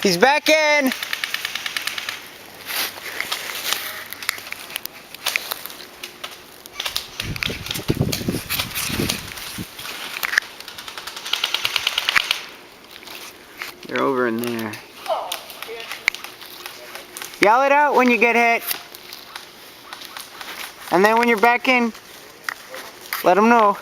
He's back in. They're over in there. Yell it out when you get hit. And then when you're back in, let them know.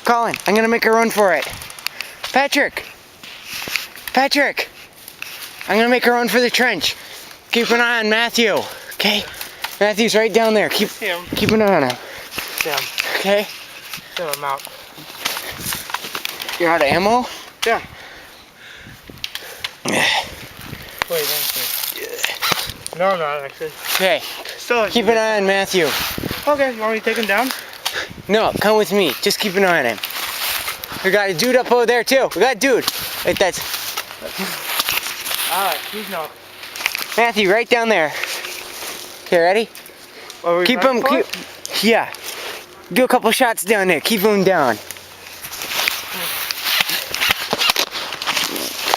Colin, I'm gonna make a run for it. Patrick! Patrick! I'm gonna make a run for the trench. Keep an eye on Matthew, okay? Matthew's right down there. Keep an eye on him. Yeah. Okay? Yeah, I'm out. You're out of ammo? Yeah. Wait, no, I'm not actually. Okay. Still, keep an eye on Matthew. Okay, you want me to take him down? No, come with me. Just keep an eye on him. We got a dude up over there too. We got a dude. Wait, that's... Alright, he's no. Matthew, right down there. Okay, ready? Keep him, yeah. Do a couple shots down there. Keep him down.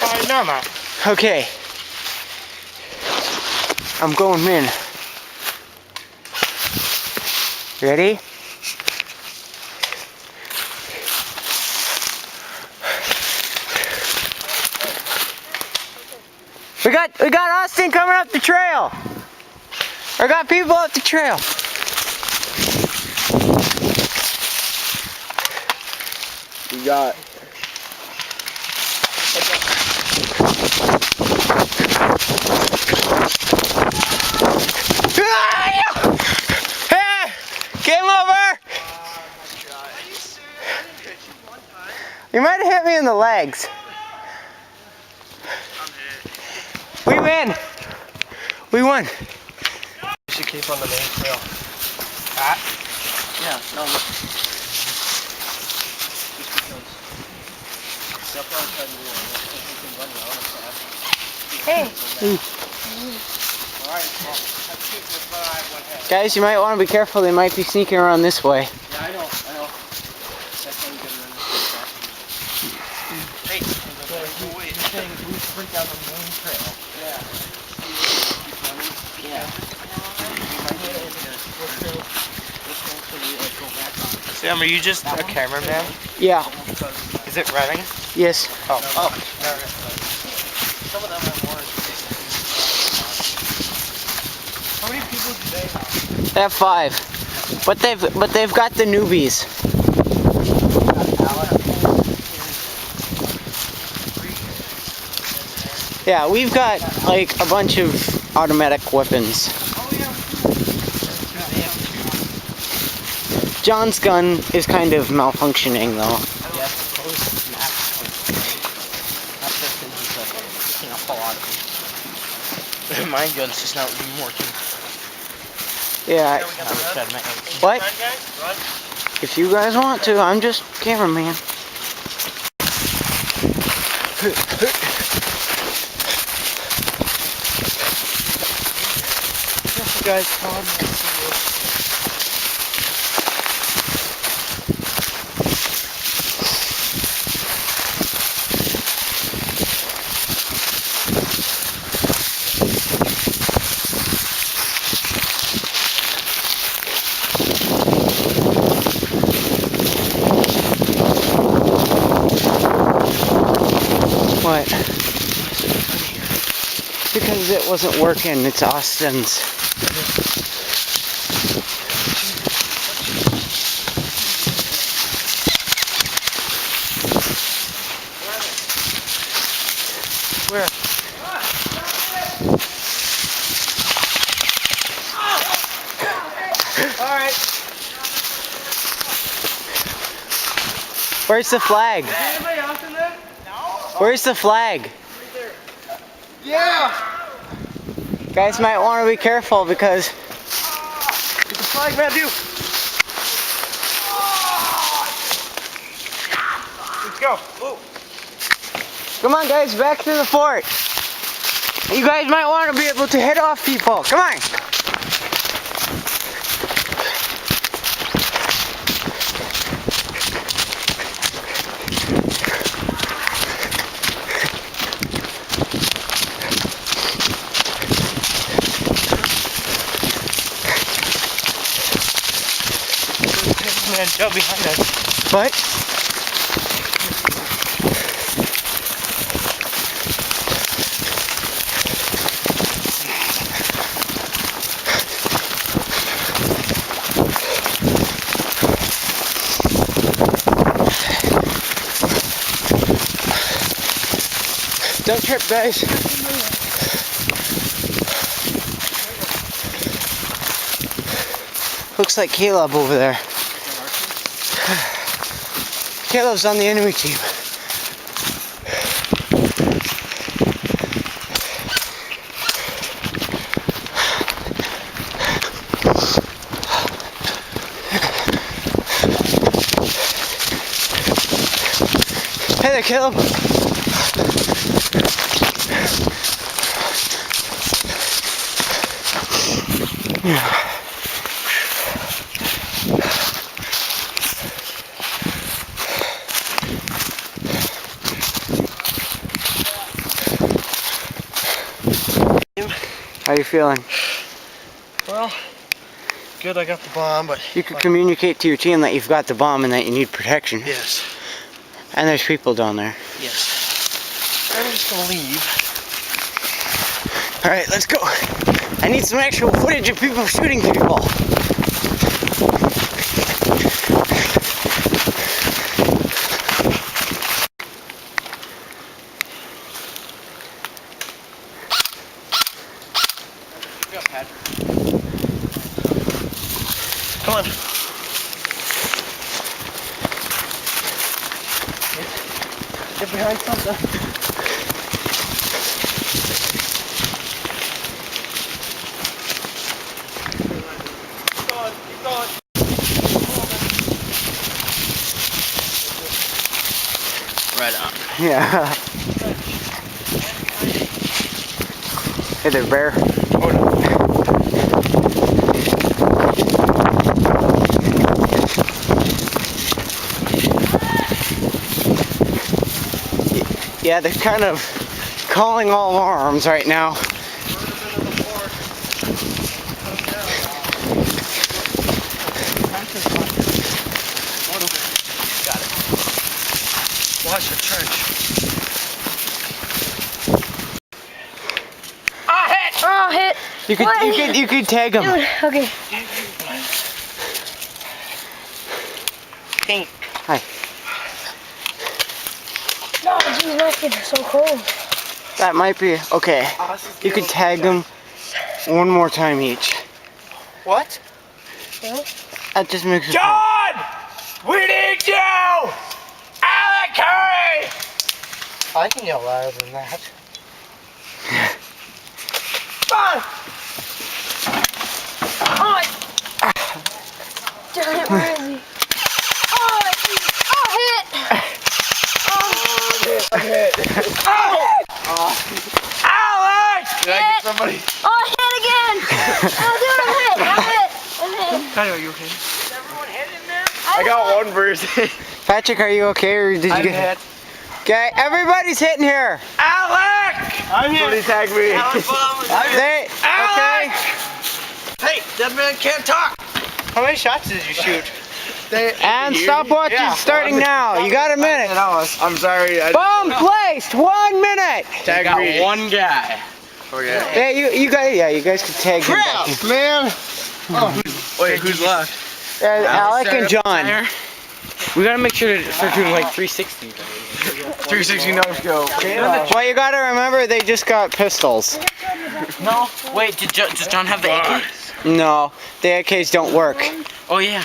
Alright, now I'm out. Okay. I'm going in. Ready? We got Austin coming up the trail. I got people up the trail. We got. Hey, game over. Are you serious? I didn't hit you one time. You might have hit me in the legs. We win. We won. You should keep on the main trail. Pat? Yeah, no. Just because. Sabotage had me run around fast. Hey. Alright, well, I'm shooting with my eye one head. Guys, you might want to be careful. They might be sneaking around this way. Yeah, I know. That's how we get around this way. Hey, you're saying we sprint down the main trail. Yeah. Sam, are you just a cameraman? Yeah. Is it running? Yes. Oh. Some of them are more. How many people do they have? They have 5, but they've got the newbies. Yeah, we've got like a bunch of automatic weapons. John's gun is kind of malfunctioning though. My gun's just not working. Yeah. What? Run. If you guys want to, I'm just cameraman. You guys called me. What? because it wasn't working. It's Austin's. Where? Alright. Where's the flag? Anybody else in there? No. Where's the flag? Yeah! Guys might want to be careful because Get the flag, Matthew! Let's go. Whoa. come on guys, back to the fort. You guys might want to be able to hit off people. Come on. Man, jump behind us. What? Don't trip, guys. Looks like Caleb over there. Caleb's on the enemy team. Hey there, Caleb. How you feeling? Well, good, I got the bomb, but... You could communicate to your team that you've got the bomb and that you need protection. Yes. And there's people down there. Yes. I'm just gonna leave. Alright, let's go. I need some actual footage of people shooting people. Come on. Get behind something. Keep going, keep going. Right on. Yeah. Hey there, bear. Oh no. Yeah, they're kind of calling all alarms right now. Got it. Watch the trench. Oh, hit! You could tag them. Okay. Pink. Hi. No, geez, my skin is so cold. That might be okay. You could tag them one more time each. What? That just makes it. John! We need you! Alec, hurry! I can yell louder than that. Come on! Oh, damn it, where is he? Oh, hit! I'm hit. Oh! Alex! Did I get somebody? Oh, hit again! Oh, dude, I'm hit! Tyler, are you okay? Is everyone hit in there? I got one person. Patrick, are you okay, or did you I'm get? hit. Okay, everybody's hitting here. Alec! I'm hit. Somebody tag me. They, okay. Hey, that man can't talk. How many shots did you shoot? And stopwatch is starting now. You got a minute. I'm sorry. Bomb placed. 1 minute. Tag me. One guy. Okay. Yeah, you guys can tag him back. Man! Wait, who's left? Alec and John. We gotta make sure to start doing like 360s. 360 no go. Well, you gotta remember they just got pistols. No. Wait, does John have the AK? No, the AKs don't work. Oh yeah.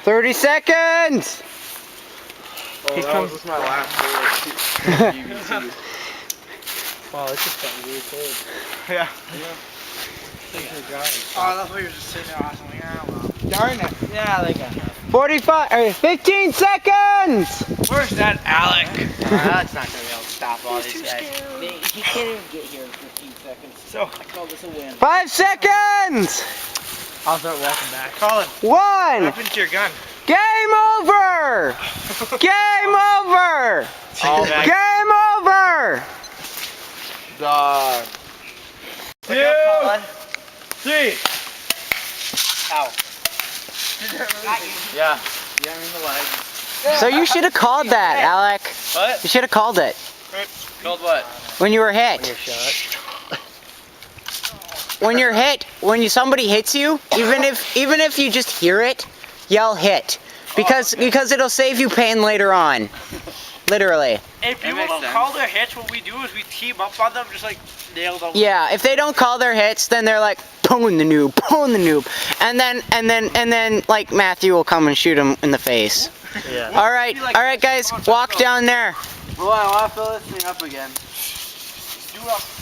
30 seconds! He comes with my last bullet. Wow, this is getting really cold. Yeah. Oh, I thought we were just sitting there. I was like, yeah, well. Darn it. Yeah, they got 15 seconds! Where's that Alec? That's not gonna be able to stop all these guys. He can't even get here in 15 seconds. So, I call this a win. 5 seconds! I'll start walking back. Colin, 1! what happened to your gun? Game over! Game over! Oh, Game over! Dog. 2, 3. Ow. Yeah. Yeah, I'm in the leg. So you should have called that, Alec. What? You should have called it Called what? when you were hit. When you're hit, when somebody hits you, even if you just hear it, yell hit, because it'll save you pain later on. Literally. If people don't call their hits, what we do is we team up on them, just like nail them. Yeah, if they don't call their hits, then they're like, pwn the noob, and then like Matthew will come and shoot him in the face. Yeah. All right, guys, walk down there. Well, I want to fill this thing up again. Do it.